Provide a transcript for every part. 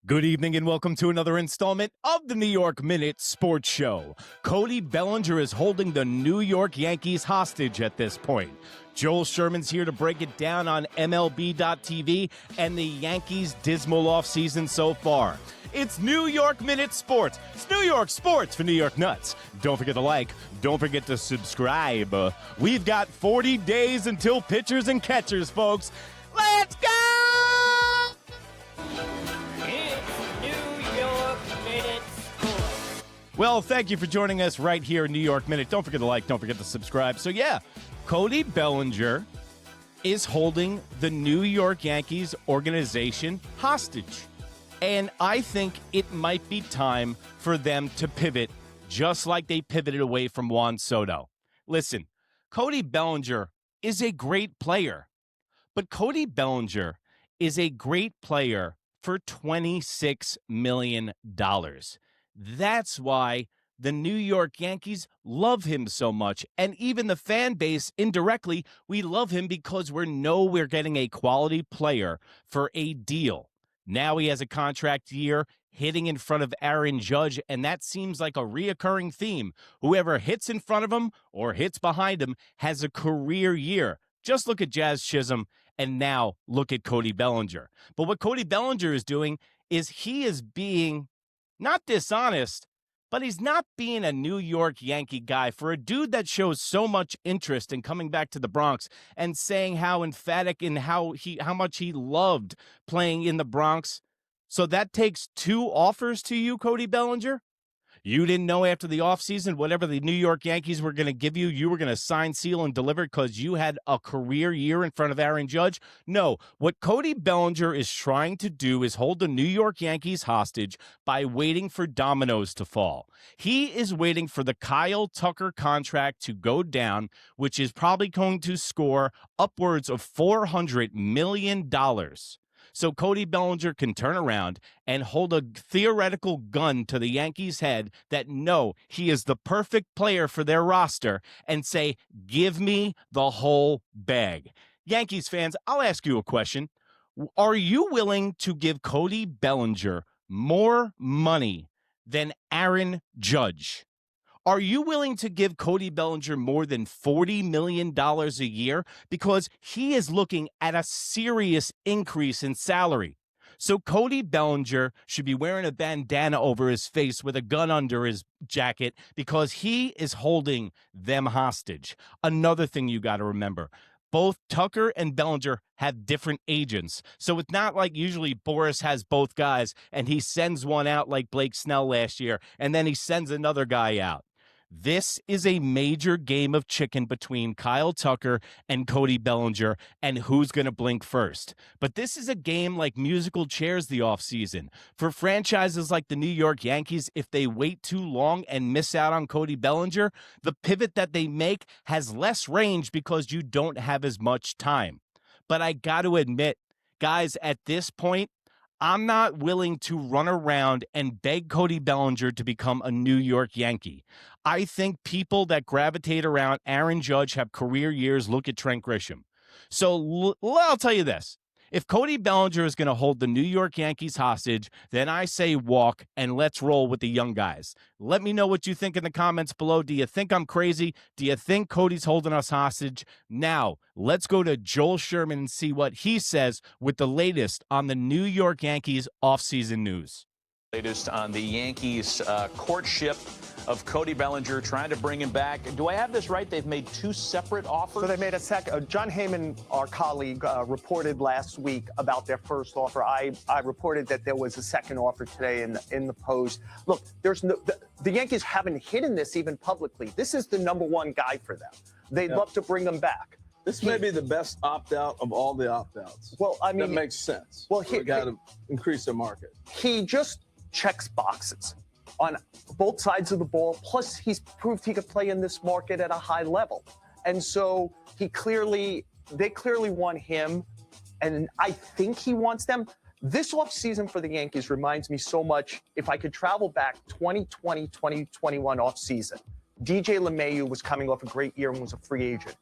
Good evening and welcome to another installment of the New York Minute Sports Show. Cody Bellinger is holding the New York Yankees hostage at this point. Joel Sherman's here to break it down on MLB.tv and the Yankees' dismal offseason so far. It's New York Minute Sports. It's New York Sports for New York Nuts. Don't forget to like. Don't forget to subscribe. We've got 40 days until pitchers and catchers, folks. Let's go! Well, thank you for joining us right here in New York Minute. Don't forget to like, don't forget to subscribe. So, yeah, Cody Bellinger is holding the New York Yankees organization hostage. And I think it might be time for them to pivot, just like they pivoted away from Juan Soto. Listen, Cody Bellinger is a great player, but Cody Bellinger is a great player for $26 million. That's why the New York Yankees love him so much. And even the fan base, indirectly, we love him because we know we're getting a quality player for a deal. Now he has a contract year hitting in front of Aaron Judge, and that seems like a reoccurring theme. Whoever hits in front of him or hits behind him has a career year. Just look at Jazz Chisholm, and now look at Cody Bellinger. But what Cody Bellinger is doing is he is being not dishonest, but he's not being a New York Yankee guy. For a dude that shows so much interest in coming back to the Bronx and saying how emphatic and how much he loved playing in the Bronx. So that takes two offers to you, Cody Bellinger? You didn't know after the offseason, whatever the New York Yankees were going to give you, you were going to sign, seal, and deliver because you had a career year in front of Aaron Judge? No. What Cody Bellinger is trying to do is hold the New York Yankees hostage by waiting for dominoes to fall. He is waiting for the Kyle Tucker contract to go down, which is probably going to score upwards of $400 million. So Cody Bellinger can turn around and hold a theoretical gun to the Yankees' head that, no, he is the perfect player for their roster and say, give me the whole bag. Yankees fans, I'll ask you a question. Are you willing to give Cody Bellinger more money than Aaron Judge? Are you willing to give Cody Bellinger more than $40 million a year? Because he is looking at a serious increase in salary. So Cody Bellinger should be wearing a bandana over his face with a gun under his jacket because he is holding them hostage. Another thing you got to remember. Both Tucker and Bellinger have different agents. So it's not like usually Boris has both guys and he sends one out like Blake Snell last year and then he sends another guy out. This is a major game of chicken between Kyle Tucker and Cody Bellinger and who's going to blink first. But this is a game like musical chairs the offseason. For franchises like the New York Yankees, if they wait too long and miss out on Cody Bellinger, the pivot that they make has less range because you don't have as much time. But I got to admit, guys, at this point, I'm not willing to run around and beg Cody Bellinger to become a New York Yankee. I think people that gravitate around Aaron Judge have career years. Look at Trent Grisham. So I'll tell you this. If Cody Bellinger is going to hold the New York Yankees hostage, then I say walk and let's roll with the young guys. Let me know what you think in the comments below. Do you think I'm crazy? Do you think Cody's holding us hostage? Now, let's go to Joel Sherman and see what he says with the latest on the New York Yankees offseason news. Latest on the Yankees courtship of Cody Bellinger, trying to bring him back. Do I have this right? They've made two separate offers? So they made a second. John Heyman, our colleague, reported last week about their first offer. I reported that there was a second offer today in the Post. Look, there's no, the Yankees haven't hidden this even publicly. This is the number one guy for them. They'd love to bring him back. This may be the best opt-out of all the opt-outs. Well, I mean, that makes sense. Well, we got to increase the market. He just checks boxes on both sides of the ball. Plus, he's proved he could play in this market at a high level. And so they clearly want him, and I think he wants them. This offseason for the Yankees reminds me so much, if I could travel back 2020, 2021 offseason, DJ LeMahieu was coming off a great year and was a free agent.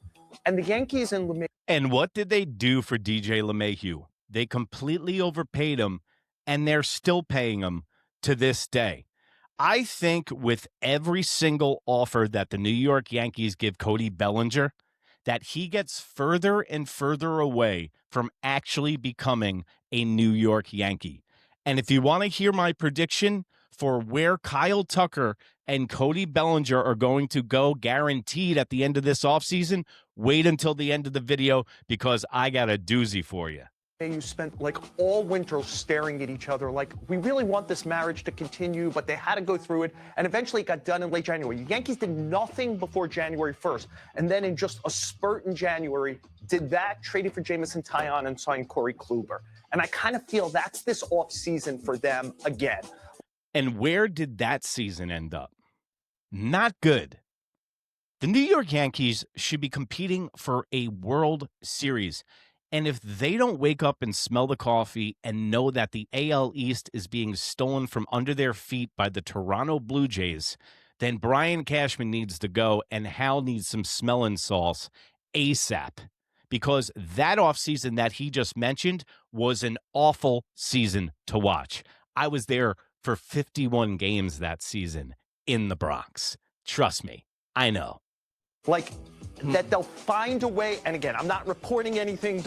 And the Yankees and LeMahieu. And what did they do for DJ LeMahieu? They completely overpaid him. and they're still paying him to this day. I think with every single offer that the New York Yankees give Cody Bellinger, that he gets further and further away from actually becoming a New York Yankee. And if you want to hear my prediction for where Kyle Tucker and Cody Bellinger are going to go guaranteed at the end of this offseason, wait until the end of the video because I got a doozy for you. You spent like all winter staring at each other like, we really want this marriage to continue, but they had to go through it. And eventually it got done in late January. The Yankees did nothing before January 1st. And then in just a spurt in January, did that, traded for Jamison Taillon and signed Corey Kluber. And I kind of feel that's this offseason for them again. And where did that season end up? Not good. The New York Yankees should be competing for a World Series. And if they don't wake up and smell the coffee and know that the AL East is being stolen from under their feet by the Toronto Blue Jays, then Brian Cashman needs to go and Hal needs some smelling salts ASAP. Because that offseason that he just mentioned was an awful season to watch. I was there for 51 games that season in the Bronx. Trust me, I know. Like, that they'll find a way, and again, I'm not reporting anything,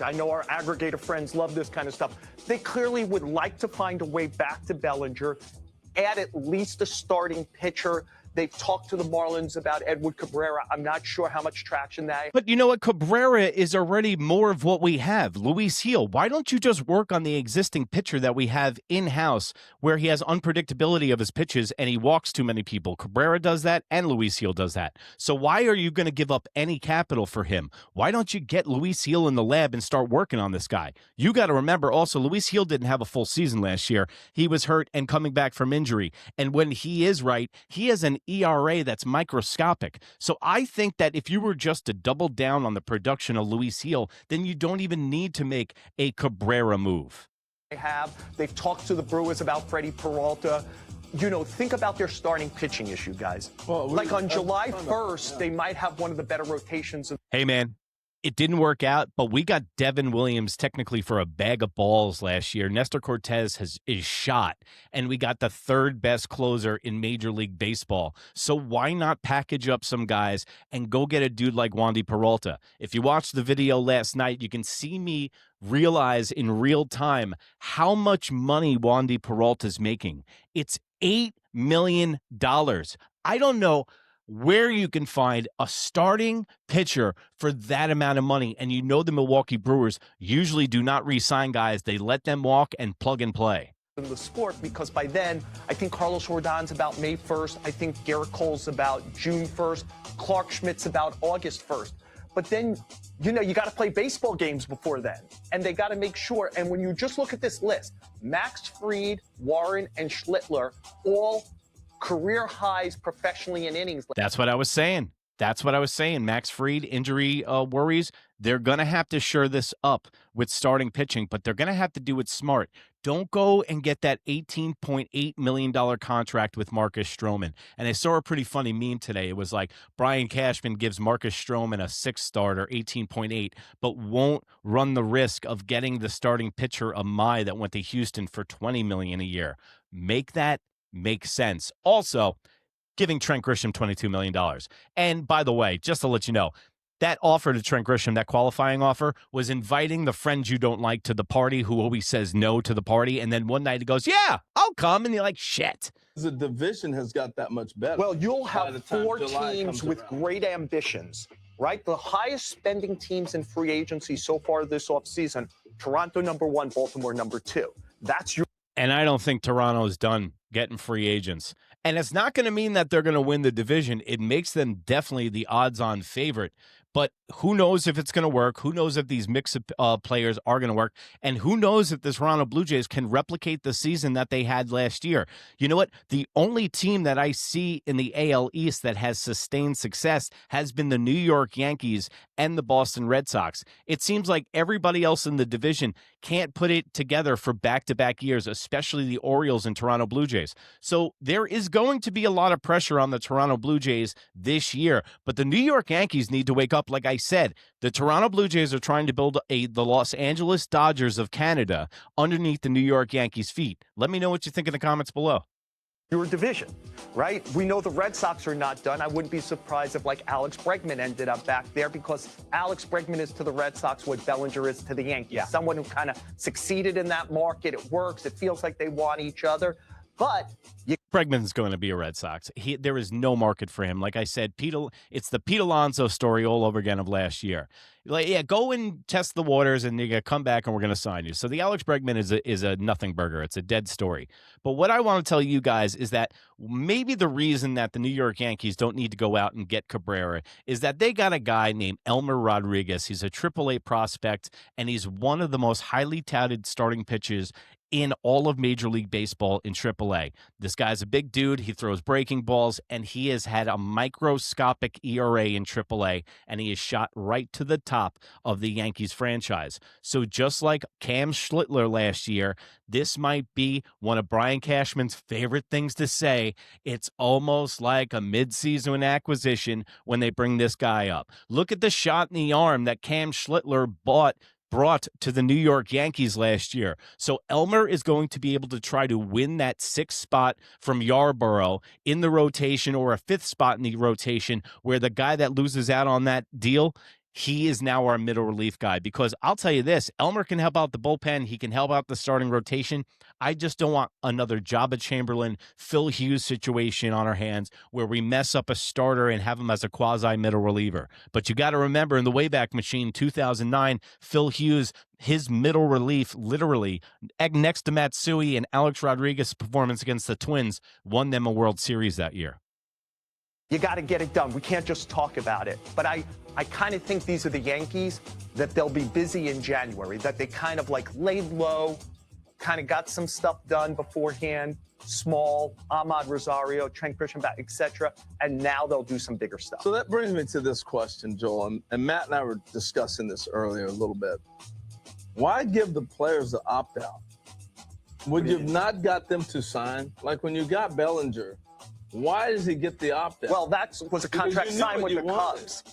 I know our aggregator friends love this kind of stuff. They clearly would like to find a way back to Bellinger, add at least a starting pitcher. They've talked to the Marlins about Edward Cabrera. I'm not sure how much traction that. But you know what? Cabrera is already more of what we have. Luis Gil, why don't you just work on the existing pitcher that we have in-house where he has unpredictability of his pitches and he walks too many people? Cabrera does that and Luis Gil does that. So why are you going to give up any capital for him? Why don't you get Luis Gil in the lab and start working on this guy? You got to remember also, Luis Gil didn't have a full season last year. He was hurt and coming back from injury. And when he is right, he has an ERA that's microscopic. So I think that if you were just to double down on the production of Luis Gil, then you don't even need to make a Cabrera move. They've talked to the Brewers about Freddie Peralta. Think about their starting pitching issue, guys. Well, on July 1st, they might have one of the better rotations. Hey, man. It didn't work out, but we got Devin Williams technically for a bag of balls last year. Nestor Cortez is shot, and we got the third best closer in Major League Baseball. So why not package up some guys and go get a dude like Wandy Peralta? If you watched the video last night, you can see me realize in real time how much money Wandy Peralta's making. It's $8 million. I don't know where you can find a starting pitcher for that amount of money. And the Milwaukee Brewers usually do not re-sign guys. They let them walk and plug and play. In the sport, because by then, I think Carlos Rodon's about May 1st. I think Garrett Cole's about June 1st. Clark Schmidt's about August 1st. But then, you got to play baseball games before then. And they got to make sure. And when you just look at this list, Max Fried, Warren, and Schlittler all career highs professionally in innings. That's what I was saying. Max Fried, injury worries. They're going to have to shore this up with starting pitching, but they're going to have to do it smart. Don't go and get that $18.8 million contract with Marcus Stroman. And I saw a pretty funny meme today. It was like Brian Cashman gives Marcus Stroman a 6-starter, 18.8, but won't run the risk of getting the starting pitcher Amai that went to Houston for $20 million a year. Make that make sense. Also, giving Trent Grisham $22 million. And by the way, just to let you know, that offer to Trent Grisham, that qualifying offer, was inviting the friends you don't like to the party who always says no to the party. And then one night he goes, yeah, I'll come. And you're like, shit. The division has got that much better. Well, you'll have 4 teams with great ambitions, right? The highest spending teams in free agency so far this offseason, Toronto number 1, Baltimore number 2. That's your. And I don't think Toronto is done getting free agents. And it's not going to mean that they're going to win the division. It makes them definitely the odds-on favorite. But who knows if it's going to work? Who knows if these mix of players are going to work? And who knows if the Toronto Blue Jays can replicate the season that they had last year? You know what? The only team that I see in the AL East that has sustained success has been the New York Yankees and the Boston Red Sox. It seems like everybody else in the division can't put it together for back-to-back years, especially the Orioles and Toronto Blue Jays. So there is going to be a lot of pressure on the Toronto Blue Jays this year, but the New York Yankees need to wake up up. Like I said, the Toronto Blue Jays are trying to build the Los Angeles Dodgers of Canada underneath the New York Yankees' feet. Let me know what you think in the comments below. Your division, right? We know the Red Sox are not done. I wouldn't be surprised if like Alex Bregman ended up back there, because Alex Bregman is to the Red Sox what Bellinger is to the Yankees. Yeah. Someone who kind of succeeded in that market. It works. It feels like they want each other. But Bregman's going to be a Red Sox. There is no market for him. Like I said, it's the Pete Alonso story all over again of last year. Like, yeah, go and test the waters, and you're going to come back, and we're going to sign you. So the Alex Bregman is a nothing burger. It's a dead story. But what I want to tell you guys is that maybe the reason that the New York Yankees don't need to go out and get Cabrera is that they got a guy named Elmer Rodriguez. He's a AAA prospect, and he's one of the most highly touted starting pitchers in all of Major League Baseball in AAA. This guy's a big dude. He throws breaking balls, and he has had a microscopic ERA in AAA, and he is shot right to the top of the Yankees franchise. So just like Cam Schlittler last year, this might be one of Brian Cashman's favorite things to say. It's almost like a midseason acquisition when they bring this guy up. Look at the shot in the arm that Cam Schlittler brought to the New York Yankees last year. So Elmer is going to be able to try to win that sixth spot from Yarborough in the rotation, or a fifth spot in the rotation, where the guy that loses out on that deal, he is now our middle relief guy. Because I'll tell you this, Elmer can help out the bullpen. He can help out the starting rotation. I just don't want another Jabba Chamberlain, Phil Hughes situation on our hands where we mess up a starter and have him as a quasi-middle reliever. But you got to remember, in the Wayback Machine 2009, Phil Hughes, his middle relief, literally, next to Matsui and Alex Rodriguez's performance against the Twins, won them a World Series that year. you got to get it done. We can't just talk about it. But I kind of think these are the Yankees, that they'll be busy in January, that they kind of like laid low, kind of got some stuff done beforehand, Small, Ahmad Rosario, Trent Grisham, etc. And now they'll do some bigger stuff. So that brings me to this question, Joel, and Matt and I were discussing this earlier a little bit. Why give the players the opt-out? Would you have not got them to sign? Like when you got Bellinger, why does he get the opt-out? Well, that was a contract signed with the Cubs.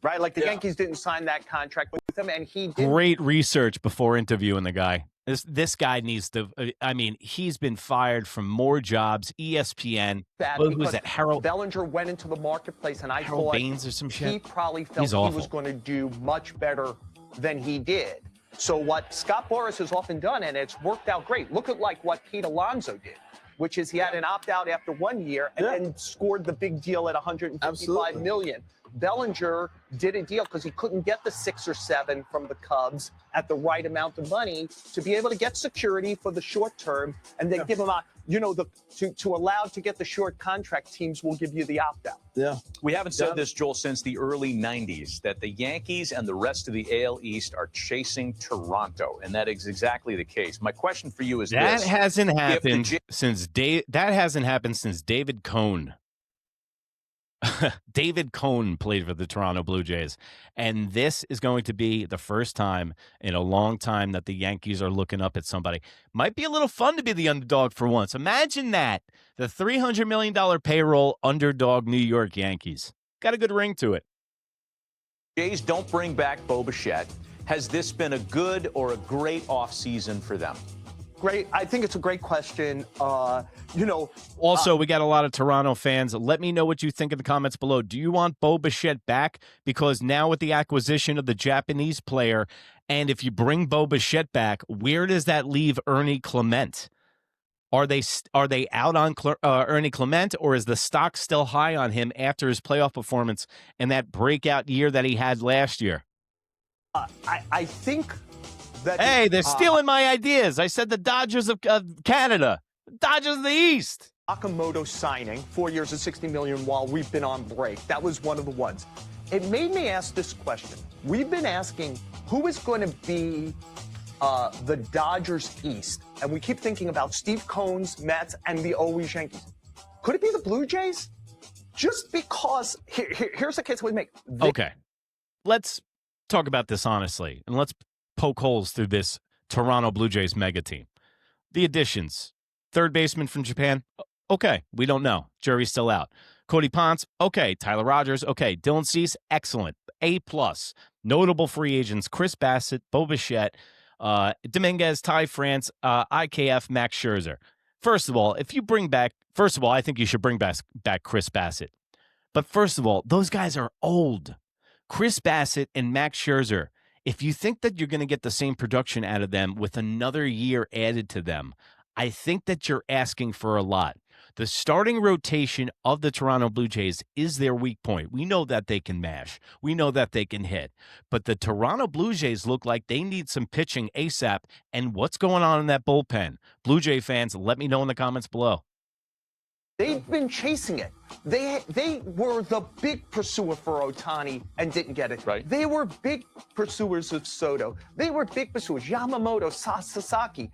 Right? Like the Yankees didn't sign that contract with him, and he did. Great research before interviewing the guy. This guy needs to, I mean, he's been fired from more jobs, ESPN. Who was that? Harold Bellinger went into the marketplace, and I Harold thought Baines or some shit. He probably felt he was going to do much better than he did. So what Scott Boras has often done, and it's worked out great. Look at like what Pete Alonso did, which is he had an opt-out after 1 year and then scored the big deal at $155 million. Bellinger did a deal because he couldn't get the 6 or 7 from the Cubs at the right amount of money to be able to get security for the short term, and then give him a, you know, to allow to get the short contract, teams will give you the opt-out. Yeah. We haven't said this, Joel, since the early 90s, that the Yankees and the rest of the AL East are chasing Toronto, and that is exactly the case. My question for you is that this. hasn't happened since David Cone. David Cone played for the Toronto Blue Jays, and this is going to be the first time in a long time that the Yankees are looking up at somebody. Might be a little fun to be the underdog for once. Imagine that, the $300 million payroll underdog New York Yankees. Got a good ring to it. Jays don't bring back Bo Bichette. Has this been a good or a great offseason for them? Great. I think it's a great question. Also, we got a lot of Toronto fans. Let me know what you think in the comments below. Do you want Bo Bichette back? Because now with the acquisition of the Japanese player, and if you bring Bo Bichette back, where does that leave Ernie Clement? Are they out on Ernie Clement, or is the stock still high on him after his playoff performance and that breakout year that he had last year? I think that... Hey, they're stealing my ideas. I said the Dodgers of Canada. Dodgers of the East. Akamoto signing, 4 years and $60 million while we've been on break. That was one of the ones. It made me ask this question. We've been asking who is going to be the Dodgers East, and we keep thinking about Steve Cohen's Mets and the always Yankees. Could it be the Blue Jays? Just because here's the case we make. Okay, let's talk about this honestly, and let's poke holes through this Toronto Blue Jays mega team. The additions. Third baseman from Japan, okay, we don't know. Jury's still out. Cody Ponce, okay. Tyler Rogers, okay. Dylan Cease, excellent. A+. Notable free agents: Chris Bassett, Bo Bichette, Dominguez, Ty France, IKF, Max Scherzer. First of all, I think you should bring back Chris Bassett. But first of all, those guys are old. Chris Bassett and Max Scherzer, if you think that you're going to get the same production out of them with another year added to them, I think that you're asking for a lot. The starting rotation of the Toronto Blue Jays is their weak point. We know that they can mash. We know that they can hit. But the Toronto Blue Jays look like they need some pitching ASAP. And what's going on in that bullpen? Blue Jay fans, let me know in the comments below. They've been chasing it. They were the big pursuer for Ohtani and didn't get it. Right. They were big pursuers of Soto. They were big pursuers. Yamamoto, Sasaki.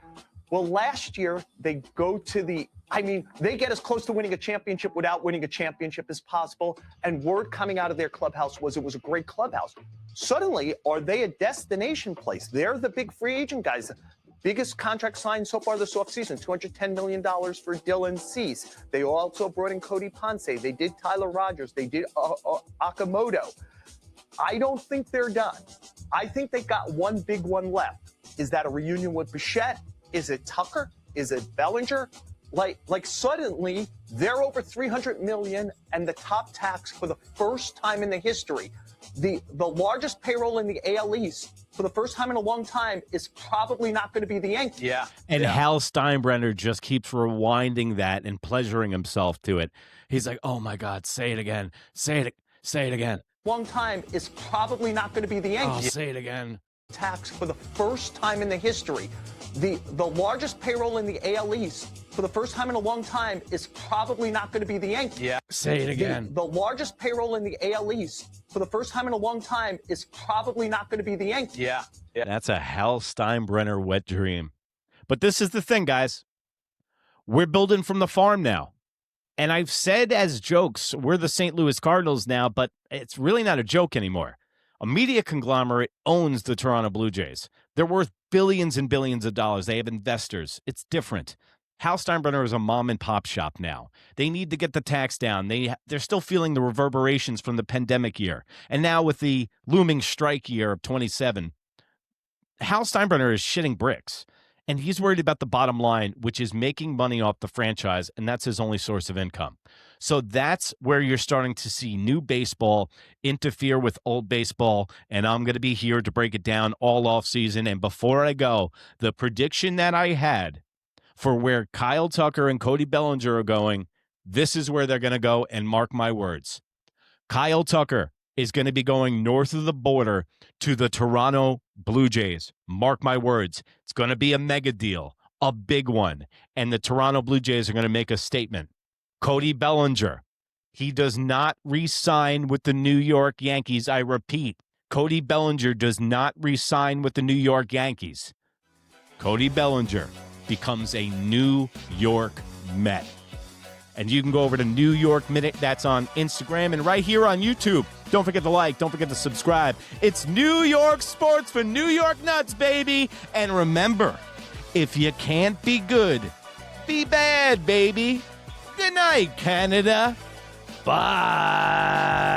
Well, last year they they get as close to winning a championship without winning a championship as possible. And word coming out of their clubhouse was it was a great clubhouse. Suddenly, are they a destination place? They're the big free agent guys. Biggest contract signed so far this offseason, $210 million for Dylan Cease. They also brought in Cody Ponce. They did Tyler Rogers. They did Okamoto. I don't think they're done. I think they got one big one left. Is that a reunion with Bichette? Is it Tucker? Is it Bellinger? Like suddenly they're over $300 million and the top tax for the first time in the history. The largest payroll in the AL East for the first time in a long time is probably not going to be the Yankees. Yeah. And Hal Steinbrenner just keeps rewinding that and pleasuring himself to it. He's like, oh my God, say it again. Say it again. Long time is probably not going to be the Yankees. Oh, say it again. Tax for the first time in the history. The largest payroll in the AL East for the first time in a long time is probably not going to be the Yankees. Yeah. Say it again. The largest payroll in the AL East for the first time in a long time is probably not going to be the Yankees. Yeah. That's a Hal Steinbrenner wet dream. But this is the thing, guys. We're building from the farm now. And I've said as jokes, we're the St. Louis Cardinals now, but it's really not a joke anymore. A media conglomerate owns the Toronto Blue Jays. They're worth billions and billions of dollars. They have investors. It's different. Hal Steinbrenner is a mom and pop shop now. They need to get the tax down. They're still feeling the reverberations from the pandemic year. And now with the looming strike year of 27, Hal Steinbrenner is shitting bricks. And he's worried about the bottom line, which is making money off the franchise, and that's his only source of income. So that's where you're starting to see new baseball interfere with old baseball, and I'm going to be here to break it down all offseason. And before I go, the prediction that I had for where Kyle Tucker and Cody Bellinger are going, this is where they're going to go, and mark my words. Kyle Tucker is going to be going north of the border to the Toronto Blue Jays. Mark my words. It's going to be a mega deal, a big one. And the Toronto Blue Jays are going to make a statement. Cody Bellinger, he does not re-sign with the New York Yankees. I repeat, Cody Bellinger does not re-sign with the New York Yankees. Cody Bellinger becomes a New York Met. And you can go over to New York Minute. That's on Instagram and right here on YouTube. Don't forget to like. Don't forget to subscribe. It's New York sports for New York nuts, baby. And remember, if you can't be good, be bad, baby. Good night, Canada. Bye.